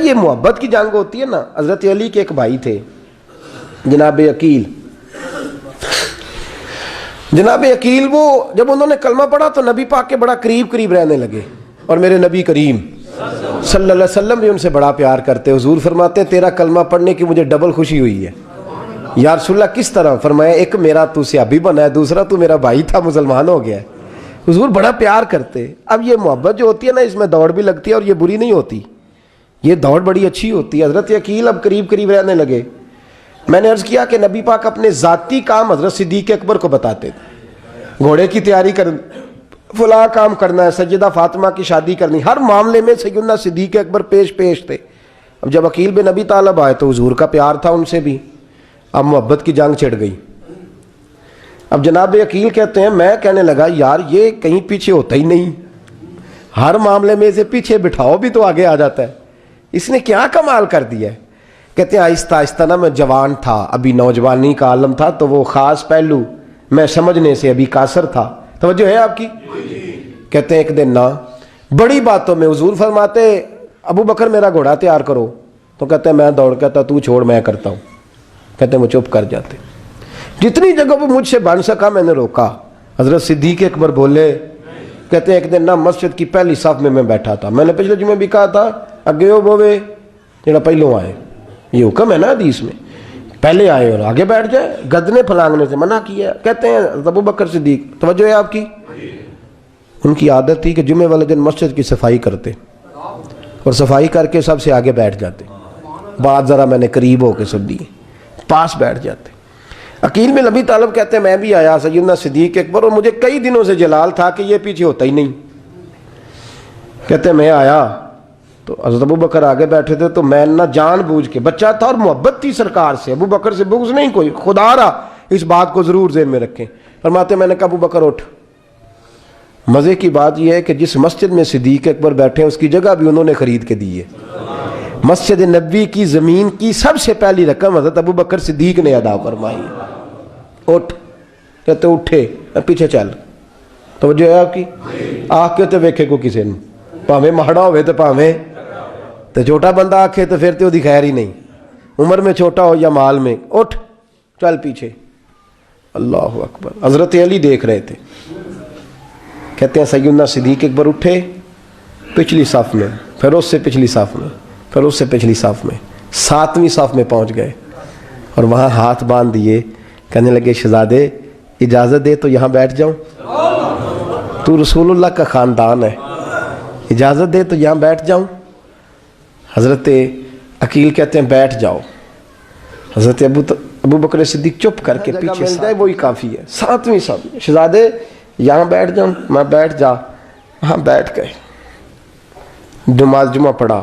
یہ محبت کی جنگ ہوتی ہے نا. حضرت علی کے ایک بھائی تھے جناب عقیل. جناب عقیل وہ جب انہوں نے کلمہ پڑھا تو نبی پاک کے بڑا قریب رہنے لگے, اور میرے نبی کریم صلی اللہ علیہ وسلم بھی ان سے بڑا پیار کرتے. حضور فرماتے ہیں تیرا کلمہ پڑھنے کی مجھے ڈبل خوشی ہوئی ہے. یا رسول اللہ کس طرح؟ فرمایا ایک میرا تو صحابی بنا ہے, دوسرا تو میرا بھائی تھا مسلمان ہو گیا ہے. حضور بڑا پیار کرتے. اب یہ محبت جو ہوتی ہے نا, اس میں دوڑ بھی لگتی ہے اور یہ بری نہیں ہوتی, یہ دوڑ بڑی اچھی ہوتی ہے. حضرت عقیل اب قریب رہنے لگے. میں نے عرض کیا کہ نبی پاک اپنے ذاتی کام حضرت صدیق اکبر کو بتاتے تھے. گھوڑے کی تیاری کر, فلاں کام کرنا ہے, سیدہ فاطمہ کی شادی کرنی, ہر معاملے میں سیدنا صدیق اکبر پیش تھے. اب جب عقیل بن ابی طالب آئے تو حضور کا پیار تھا ان سے بھی, اب محبت کی جنگ چھڑ گئی. اب جناب عقیل کہتے ہیں میں کہنے لگا یار یہ کہیں پیچھے ہوتا ہی نہیں, ہر معاملے میں اسے پیچھے بٹھاؤ بھی تو آگے آ جاتا ہے, اس نے کیا کمال کر دیا ہے. کہتے ہیں آہستہ نا میں جوان تھا, ابھی نوجوانی کا عالم تھا, تو وہ خاص پہلو میں سمجھنے سے ابھی قاصر تھا. توجہ ہے آپ کی؟ کہتے ہیں ایک دن نا بڑی باتوں میں حضور فرماتے ابو بکر میرا گھوڑا تیار کرو, تو کہتے ہیں میں دوڑ کہتا تو چھوڑ میں کرتا ہوں. کہتے ہیں وہ چپ کر جاتے. جتنی جگہ وہ مجھ سے بن سکا میں نے روکا. حضرت صدیق اکبر بولے, کہتے ہیں ایک دن نا مسجد کی پہلی صف میں بیٹھا تھا. میں نے پچھلے جمعے بھی کہا تھا اگے ہو بوے جڑا پہلوں آئے, یہ حکم ہے نا حدیث میں, پہلے آئے اور آگے بیٹھ جائے, گدنے پھلانگنے سے منع کیا. کہتے ہیں ابو بکر صدیق, توجہ ہے آپ کی, ان کی عادت تھی کہ جمعے والے دن مسجد کی صفائی کرتے اور صفائی کر کے سب سے آگے بیٹھ جاتے. بات ذرا میں نے قریب ہو کے سن دی, پاس بیٹھ جاتے. عقیل بن ابی طالب کہتے ہیں میں بھی آیا سیدنا صدیق اکبر, اور مجھے کئی دنوں سے جلال تھا کہ یہ پیچھے ہوتا ہی نہیں. کہتے ہیں میں آیا تو حضرت ابو بکر آگے بیٹھے تھے, تو میں نہ جان بوجھ کے, بچہ تھا اور محبت تھی سرکار سے, ابو بکر سے بغض نہیں کوئی, خدا را اس بات کو ضرور ذہن میں رکھیں. فرماتے میں نے کہا ابو بکر اٹھ. مزے کی بات یہ ہے کہ جس مسجد میں صدیق اکبر بیٹھے ہیں اس کی جگہ بھی انہوں نے خرید کے دی ہے. مسجد نبوی کی زمین کی سب سے پہلی رقم حضرت ابو بکر صدیق نے ادا فرمائی. اٹھ. کہتے اٹھے, پیچھے چل. توجہ ہے آپ کی؟ آنکھ کے تو ویکھے کو کسی نے, پاویں ماڑا ہوئے تو پاویں تو چھوٹا بندہ آکھے تو پھر تو دی خیر ہی نہیں, عمر میں چھوٹا ہو یا مال میں. اٹھ چل پیچھے. اللہ اکبر. حضرت علی دیکھ رہے تھے. کہتے ہیں سیدنا صدیق اکبر اٹھے, پچھلی صف میں, پھر اس سے پچھلی صف میں, پھر اس سے پچھلی صف میں, 7ویں صف میں پہنچ گئے اور وہاں ہاتھ باندھ دیے. کہنے لگے شہزادے اجازت دے تو یہاں بیٹھ جاؤں, تو رسول اللہ کا خاندان ہے, اجازت دے تو یہاں بیٹھ جاؤں. حضرت عقیل کہتے ہیں بیٹھ جاؤ. حضرت ابو بکر صدیق چپ کر کے پیچھے مل جائے وہی کافی ہے. 7ویں صف, شہزادے یہاں بیٹھ جاؤں. میں بیٹھ جا. ہاں بیٹھ گئے. نماز جمعہ پڑھا,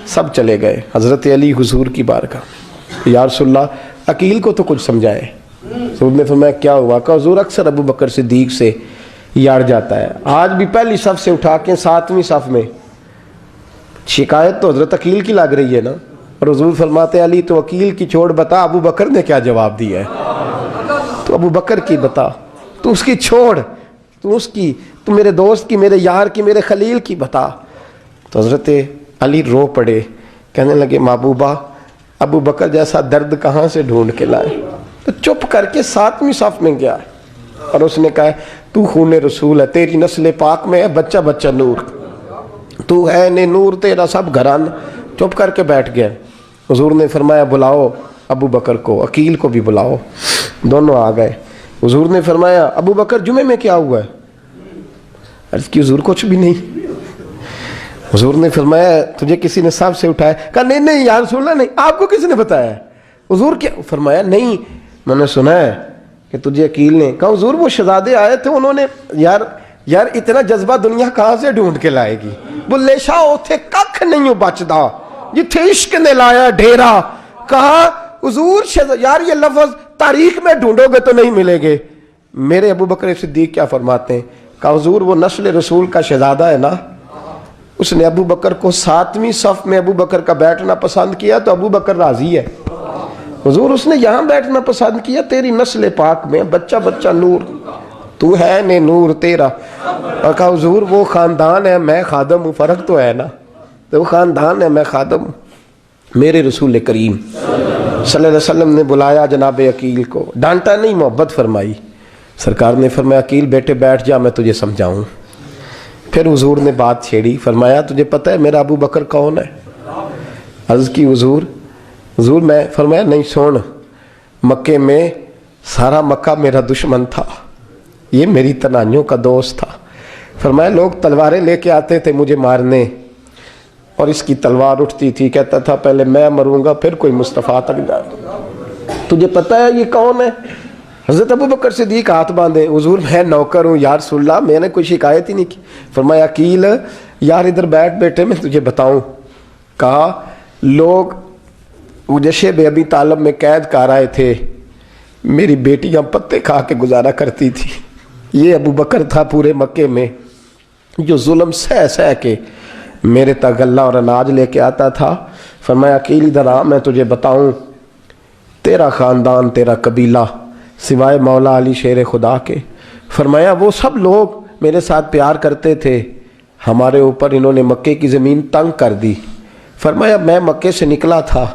سب چلے گئے. حضرت علی حضور کی بارگاہ, یا رسول اللہ عقیل کو تو کچھ سمجھائے. حضور نے فرمایا کیا ہوا؟ کہ حضور اکثر ابو بکر صدیق سے یاڑ جاتا ہے, آج بھی پہلی صف سے اٹھا کے 7ویں صف میں. شکایت تو حضرت عقیل کی لگ رہی ہے نا, اور حضور فرماتے علی تو عقیل کی چھوڑ, بتا ابو بکر نے کیا جواب دیا ہے. تو ابو بکر کی بتا, تو اس کی چھوڑ, تو اس کی, تو میرے دوست کی, میرے یار کی, میرے خلیل کی بتا. تو حضرت علی رو پڑے. کہنے لگے محبوبہ ابو بکر جیسا درد کہاں سے ڈھونڈ کے لائے. تو چپ کر کے 7ویں صف میں گیا اور اس نے کہا تو خون رسول ہے, تیری نسل پاک میں ہے بچہ بچہ نور, تو ہے نے نور تیرا سب گھران. چپ کر کے بیٹھ گئے. حضور نے فرمایا بلاؤ ابو بکر کو, عقیل کو بھی بلاؤ. دونوں آ گئے. حضور نے فرمایا ابو بکر جمعے میں کیا ہوا ہے؟ عرض کی حضور کچھ بھی نہیں. حضور نے فرمایا تجھے کسی نے صف سے اٹھایا؟ کہا نہیں یا رسول اللہ نہیں. آپ کو کس نے بتایا؟ حضور کیا؟ فرمایا نہیں میں نے سنا ہے کہ تجھے عقیل نے. کہا حضور وہ شہزادے آئے تھے, انہوں نے یار اتنا جذبہ دنیا کہاں سے ڈھونڈ کے لائے گی. بلے شاہ اوتھے ککھ نہیں بچدا جتھے عشق نے لایا ڈھیرا. کہا حضور یار یہ لفظ تاریخ میں ڈھونڈو گے تو نہیں ملے گے. میرے ابو بکر صدیق کیا فرماتے ہیں؟ کہا حضور وہ نسل رسول کا شہزادہ ہے نا, اس نے ابو بکر کو 7ویں صف میں ابو بکر کا بیٹھنا پسند کیا تو ابو بکر راضی ہے. حضور اس نے یہاں بیٹھنا پسند کیا, تیری نسل پاک میں بچہ بچہ نور, تو ہے نے نور تیرا. اور کہا حضور وہ خاندان ہے میں خادم ہوں, فرق تو ہے نا, تو وہ خاندان ہے میں خادم ہوں. میرے رسول کریم صلی اللہ علیہ وسلم نے بلایا جناب عقیل کو، ڈانٹا نہیں، محبت فرمائی۔ سرکار نے فرمایا عقیل بیٹے بیٹھ جا، میں تجھے سمجھاؤں۔ پھر حضور نے بات چھیڑی، فرمایا تجھے پتہ ہے میرا ابو بکر کون ہے؟ عرض کی حضور میں، فرمایا نہیں سن، مکے میں سارا مکہ میرا دشمن تھا، یہ میری تنائیوں کا دوست تھا۔ فرمایا لوگ تلواریں لے کے آتے تھے مجھے مارنے، اور اس کی تلوار اٹھتی تھی، کہتا تھا پہلے میں مروں گا پھر کوئی مصطفیٰ تک جائے۔ تجھے پتہ ہے یہ کون ہے؟ حضرت ابو بکر صدیق ہاتھ باندھے، حضور میں نوکر ہوں یا رسول اللہ، میں نے کوئی شکایت ہی نہیں کی۔ فرمایا عقیل یار ادھر بیٹھ بیٹے، میں تجھے بتاؤں۔ کہا لوگ مجھے شیب ابی طالب میں قید کر آئے تھے، میری بیٹیاں پتے کھا کے گزارا کرتی تھی، یہ ابو بکر تھا پورے مکے میں جو ظلم سہ سہ کے میرے تک غلہ اور اناج لے کے آتا تھا۔ فرمایا عقیل ادھر آ، میں تجھے بتاؤں، تیرا خاندان تیرا قبیلہ سوائے مولا علی شیر خدا کے، فرمایا وہ سب لوگ میرے ساتھ پیار کرتے تھے، ہمارے اوپر انہوں نے مکے کی زمین تنگ کر دی۔ فرمایا میں مکے سے نکلا تھا،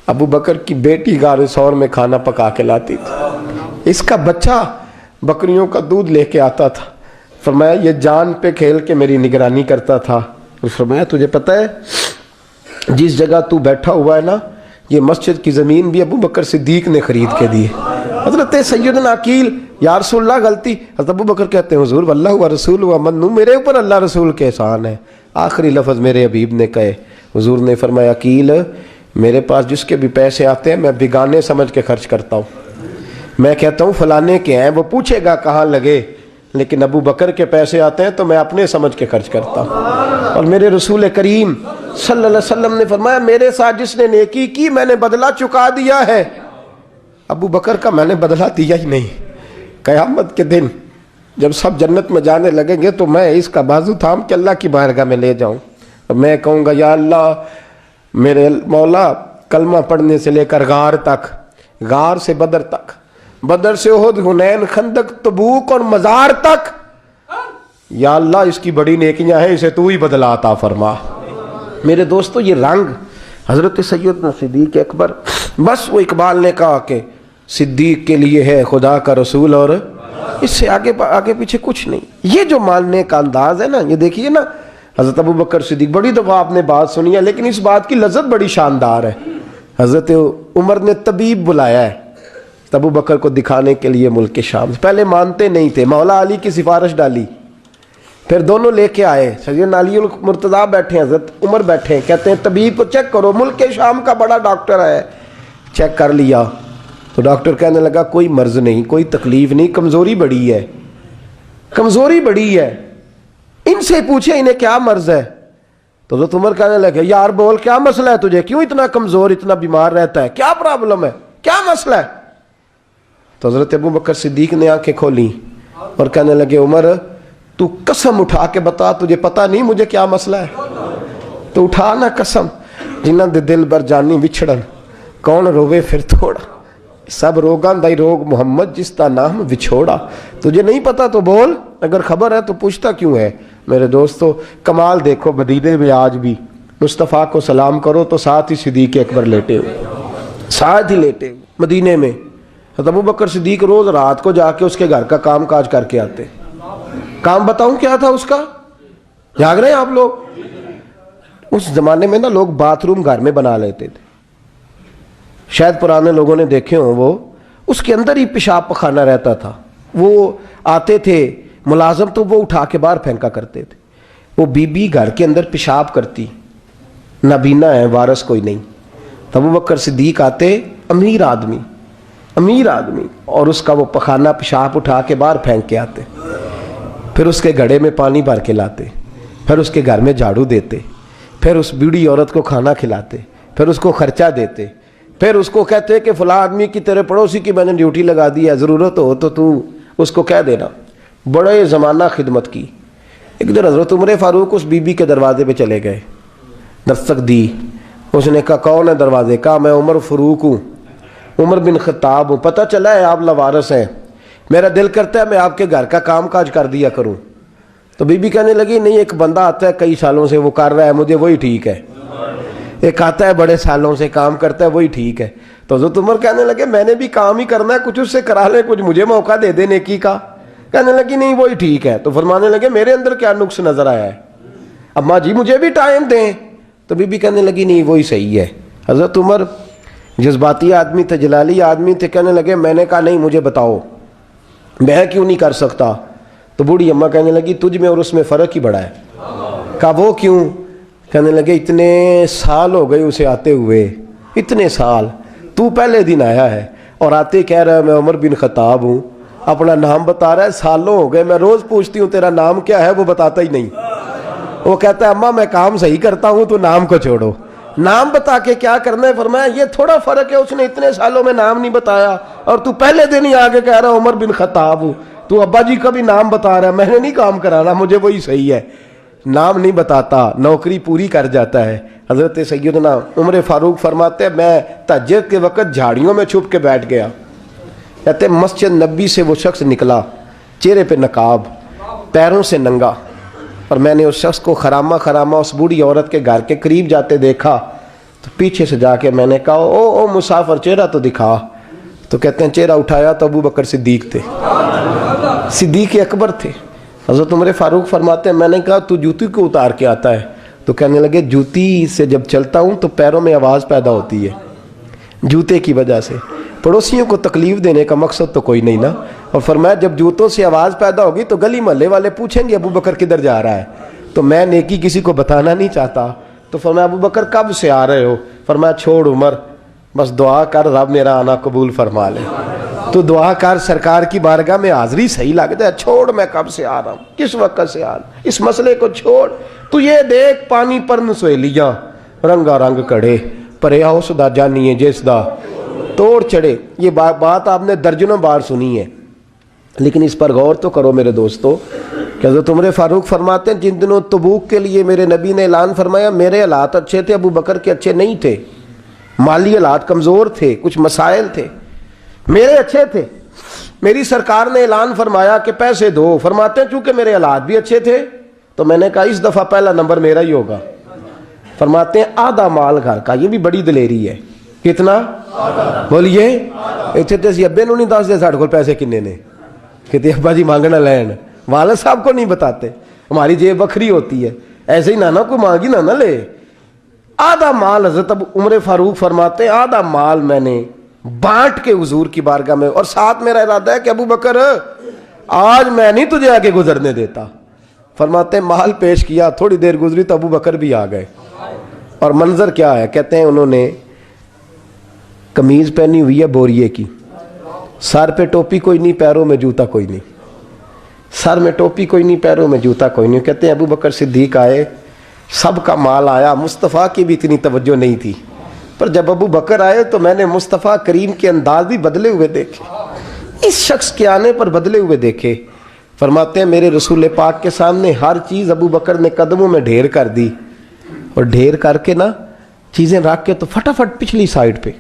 ابو بکر کی بیٹی غار ثور میں کھانا پکا کے لاتی تھی، اس کا بچہ بکریوں کا دودھ لے کے آتا تھا۔ فرمایا یہ جان پہ کھیل کے میری نگرانی کرتا تھا۔ فرمایا تجھے پتہ ہے جس جگہ تو بیٹھا ہوا ہے نا، یہ مسجد کی زمین بھی ابو بکر صدیق نے خرید کے دی۔ حضرت سیدنا عقیل یا رسول اللہ غلطی، حضرت ابو بکر کہتے ہیں حضور واللہ و رسول و منو، میرے اوپر اللہ رسول کے احسان ہے۔ آخری لفظ میرے حبیب نے کہے، حضور نے فرمایا عقیل میرے پاس جس کے بھی پیسے آتے ہیں میں بیگانے سمجھ کے خرچ کرتا ہوں، میں کہتا ہوں فلانے کے ہیں، وہ پوچھے گا کہاں لگے، لیکن ابو بکر کے پیسے آتے ہیں تو میں اپنے سمجھ کے خرچ کرتا ہوں۔ اور میرے رسول کریم صلی اللہ علیہ وسلم نے فرمایا میرے ساتھ جس نے نیکی کی میں نے بدلہ چکا دیا ہے، ابو بکر کا میں نے بدلہ دیا ہی نہیں۔ قیامت کے دن جب سب جنت میں جانے لگیں گے تو میں اس کا بازو تھام کے اللہ کی بارگاہ میں لے جاؤں، اور میں کہوں گا یا اللہ میرے مولا کلمہ پڑھنے سے لے کر غار تک، غار سے بدر تک، بدر سے احد، حنین، خندق، تبوک اور مزار تک، یا اللہ اس کی بڑی نیکیاں ہیں، اسے تو ہی بدلا عطا فرما۔ میرے دوستو یہ رنگ حضرت سیدنا صدیق اکبر، بس وہ اقبال نے کہا کہ صدیق کے لیے ہے خدا کا رسول اور اس سے آگے پیچھے کچھ نہیں۔ یہ جو ماننے کا انداز ہے نا، یہ دیکھیے نا حضرت ابو بکر صدیق، بڑی دفعہ آپ نے بات سنی ہے لیکن اس بات کی لذت بڑی شاندار ہے۔ حضرت عمر نے طبیب بلایا ہے ابو بکر کو دکھانے کے لیے ملک شام، پہلے مانتے نہیں تھے، مولا علی کی سفارش ڈالی، پھر دونوں لے کے آئے، سیدنا علی المرتضیٰ بیٹھے ہیں، حضرت عمر بیٹھے ہیں، کہتے ہیں طبیب کو چیک کرو، ملک شام کا بڑا ڈاکٹر ہے۔ چیک کر لیا تو ڈاکٹر کہنے لگا کوئی مرض نہیں، کوئی تکلیف نہیں، کمزوری بڑی ہے، کمزوری بڑی ہے، ان سے پوچھے انہیں کیا مرض ہے۔ تو حضرت عمر کہنے لگے یار بول کیا مسئلہ ہے تجھے، کیوں اتنا کمزور، اتنا بیمار رہتا ہے، کیا پرابلم ہے، کیا مسئلہ ہے؟ تو حضرت ابو بکر صدیق نے آنکھیں کھولی اور کہنے لگے عمر تو قسم اٹھا کے بتا، تجھے پتا نہیں مجھے کیا مسئلہ ہے؟ تو اٹھا نا قسم، جنہ دے دل بر جانی وچھڑن، کون روے پھر تھوڑا، سب روگاں دائی روگ محمد جس کا نام وچھوڑا۔ تجھے نہیں پتا تو بول، اگر خبر ہے تو پوچھتا کیوں ہے؟ میرے دوستو کمال دیکھو، مدینے میں آج بھی مصطفیٰ کو سلام کرو تو ساتھ ہی صدیق اکبر لیٹے ہوئے، ساتھ ہی لیٹے ہوئے مدینے میں۔ ابو بکر صدیق روز رات کو جا کے اس کے گھر کا کام کاج کر کے آتے۔ کام بتاؤں کیا تھا اس کا؟ جاگ رہے ہیں آپ لوگ؟ اس زمانے میں نا لوگ باتھ روم گھر میں بنا لیتے تھے، شاید پرانے لوگوں نے دیکھے ہوں، وہ اس کے اندر ہی پیشاب پخانا رہتا تھا، وہ آتے تھے ملازم تو وہ اٹھا کے باہر پھینکا کرتے تھے، وہ بی بی گھر کے اندر پیشاب کرتی، نابینا ہے، وارث کوئی نہیں، ابو بکر صدیق آتے، امیر آدمی، اور اس کا وہ پخانا پیشاب اٹھا کے باہر پھینک کے آتے، پھر اس کے گھڑے میں پانی بھر کے لاتے، پھر اس کے گھر میں جھاڑو دیتے، پھر اس بوڑھی عورت کو کھانا کھلاتے، پھر اس کو خرچہ دیتے، پھر اس کو کہتے کہ فلاں آدمی کی تیرے پڑوسی کی میں نے ڈیوٹی لگا دی ہے، ضرورت ہو تو اس کو کہہ دینا۔ بڑے زمانہ خدمت کی۔ ایک دن حضرت عمر فاروق اس بی بی کے دروازے پہ چلے گئے، دستک دی، اس نے کہا کون ہے دروازے؟ کہا میں عمر فاروق ہوں، عمر بن خطاب ہوں، پتہ چلا ہے آپ لوارث ہیں، میرا دل کرتا ہے میں آپ کے گھر کا کام کاج کر دیا کروں۔ تو بی بی کہنے لگی نہیں، ایک بندہ آتا ہے کئی سالوں سے وہ کر رہا ہے، مجھے وہی ٹھیک ہے۔ ایک آتا ہے بڑے سالوں سے کام کرتا ہے وہی ٹھیک ہے. تو حضرت عمر کہنے لگے میں نے بھی کام ہی کرنا ہے, کچھ اس سے کرا لیں, کچھ مجھے موقع دے دے نیکی کا. کہنے لگی نہیں وہی ٹھیک ہے. تو فرمانے لگے میرے اندر کیا نقص نظر آیا ہے, اماں جی مجھے بھی ٹائم دیں. تو بی بی کہنے لگی نہیں وہی صحیح ہے. حضرت عمر جذباتی آدمی تھے, جلالی آدمی تھے, کہنے لگے میں نے کہا نہیں مجھے بتاؤ میں کیوں نہیں کر سکتا. تو بوڑھی اماں کہنے لگی تجھ میں اور اس میں فرق ہی بڑا ہے. کہا وہ کیوں؟ کہنے لگے اتنے سال ہو گئے اسے آتے ہوئے, اتنے سال, تو پہلے دن آیا ہے اور آتے کہہ رہا ہے میں عمر بن خطاب ہوں, اپنا نام بتا رہا ہے, سالوں ہو گئے میں روز پوچھتی ہوں تیرا نام کیا ہے, وہ بتاتا ہی نہیں. وہ کہتا ہے اماں میں کام صحیح کرتا ہوں تو نام کو چھوڑو, نام بتا کے کیا کرنا ہے. فرمایا یہ تھوڑا فرق ہے, اس نے اتنے سالوں میں نام نہیں بتایا اور تو پہلے دن ہی آگے کہہ رہا عمر بن خطاب ہوں. تو ابا جی کا بھی نام بتا رہا ہے, میں نے نہیں کام کرانا, مجھے وہی صحیح ہے. نام نہیں بتاتا, نوکری پوری کر جاتا ہے. حضرت سیدنا عمر فاروق فرماتے ہیں میں تہجد کے وقت جھاڑیوں میں چھپ کے بیٹھ گیا. کہتے ہیں مسجد نبی سے وہ شخص نکلا, چہرے پہ نقاب, پیروں سے ننگا, اور میں نے اس شخص کو خرامہ خرامہ اس بوڑھی عورت کے گھر کے قریب جاتے دیکھا. تو پیچھے سے جا کے میں نے کہا او مسافر چہرہ تو دکھا. تو کہتے ہیں چہرہ اٹھایا تو ابو بکر صدیق تھے, صدیق اکبر تھے. حضرت عمر فاروق فرماتے ہیں میں نے کہا تو جوتی کو اتار کے آتا ہے؟ تو کہنے لگے جوتی سے جب چلتا ہوں تو پیروں میں آواز پیدا ہوتی ہے, جوتے کی وجہ سے. پڑوسیوں کو تکلیف دینے کا مقصد تو کوئی نہیں نا. اور فرمایا جب جوتوں سے آواز پیدا ہوگی تو گلی محلے والے پوچھیں گے ابو بکر کدھر جا رہا ہے, تو میں نیکی کسی کو بتانا نہیں چاہتا. تو فرمایا ابو بکر کب سے آ رہے ہو؟ فرمایا چھوڑ عمر, بس دعا کر رب میرا آنا قبول فرما لے. تو دعا کر سرکار کی بارگاہ میں حاضری صحیح لگ جائے, چھوڑ میں کب سے آ رہا ہوں, کس وقت سے آ رہا ہوں, اس مسئلے کو چھوڑ. تو یہ دیکھ پانی پر نسویلیاں رنگا رنگ کڑے, پریا اس دا جانیے جس دا توڑ چڑھے. یہ بات آپ نے درجنوں بار سنی ہے, لیکن اس پر غور تو کرو میرے دوستو کہ حضرت عمر فاروق فرماتے ہیں جن دنوں تبوک کے لیے میرے نبی نے اعلان فرمایا میرے حالات اچھے تھے, ابو بکر کے اچھے نہیں تھے, مالی حالات کمزور تھے, کچھ مسائل تھے, میرے اچھے تھے. میری سرکار نے اعلان فرمایا کہ پیسے دو. فرماتے ہیں چونکہ میرے حالات بھی اچھے تھے تو میں نے کہا اس دفعہ پہلا نمبر میرا ہی ہوگا. فرماتے ہیں آدھا مال گھر کا, یہ بھی بڑی دلیری ہے. کتنا بولیے؟ اتنے تو اسی ابے نو نہیں دس دے ساڑھے کو پیسے کنے نے, کہتے ابا جی مانگنا لین, والد صاحب کو نہیں بتاتے, ہماری جیب بکھری ہوتی ہے, ایسے ہی نانا کو مانگی نہ لے. آدھا مال حضرت عمر فاروق فرماتے ہیں آدھا مال میں نے بانٹ کے حضور کی بارگاہ میں, اور ساتھ میرا ارادہ ہے کہ ابو بکر آج میں نہیں تجھے آگے گزرنے دیتا. فرماتے ہیں مال پیش کیا, تھوڑی دیر گزری تو ابو بکر بھی آ گئے. اور منظر کیا ہے؟ کہتے ہیں انہوں نے قمیض پہنی ہوئی ہے بوریے کی, سر پہ ٹوپی کوئی نہیں, پیروں میں جوتا کوئی نہیں, سر میں ٹوپی کوئی نہیں, پیروں میں جوتا کوئی نہیں. کہتے ہیں ابو بکر صدیق آئے, سب کا مال آیا, مصطفیٰ کی بھی اتنی توجہ نہیں تھی, پر جب ابو بکر آئے تو میں نے مصطفیٰ کریم کے انداز بھی بدلے ہوئے دیکھے, اس شخص کے آنے پر بدلے ہوئے دیکھے. فرماتے ہیں میرے رسول پاک کے سامنے ہر چیز ابو بکر نے قدموں میں ڈھیر کر دی, اور ڈھیر کر کے نا چیزیں رکھ کے تو فٹافٹ پچھلی سائڈ پہ,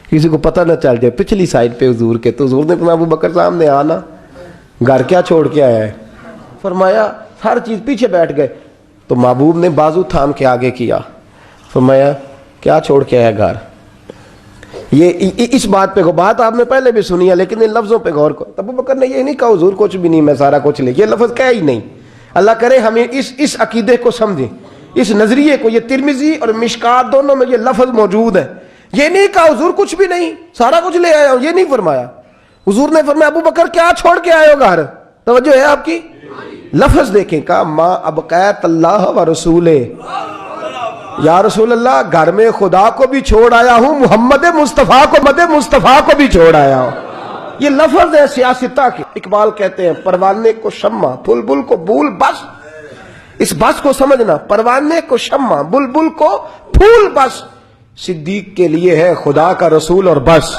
کسی کو پتہ نہ چل جائے, پچھلی سائڈ پہ حضور کے. تو حضور نے فرمایا ابو بکر سامنے آنا, گھر کیا چھوڑ کے آیا ہے؟ فرمایا ہر چیز, پیچھے بیٹھ گئے. تو محبوب نے بازو تھام کے آگے کیا, فرمایا کیا چھوڑ کے آیا گھر؟ یہ اس بات پہ بات آپ نے پہلے بھی سنی ہے, لیکن ان لفظوں پہ غور کرو. ابو بکر نے یہ نہیں کہا حضور کچھ بھی نہیں, میں سارا کچھ لے, یہ لفظ کہا ہی نہیں. اللہ کرے ہمیں اس عقیدے کو سمجھیں, اس نظریے کو. یہ ترمذی اور مشکات دونوں میں یہ لفظ موجود ہے. یہ نہیں کہا حضور کچھ بھی نہیں, سارا کچھ لے آیا ہوں, یہ نہیں فرمایا. حضور نے فرمایا ابو بکر کیا چھوڑ کے آئے ہو گھر؟ توجہ ہے آپ کی؟ لفظ دیکھیں, کہا ما ابقیت اللہ و رسولے, یا رسول اللہ گھر میں خدا کو بھی چھوڑ آیا ہوں, محمد مصطفیٰ کو بھی چھوڑ آیا ہوں. یہ لفظ ہے سیاستہ کے. اقبال کہتے ہیں پروانے کو شمع بلبل کو پھول, بس اس بس کو سمجھنا, پروانے کو شمع بلبل کو پھول, بس صدیق کے لیے ہے خدا کا رسول اور بس.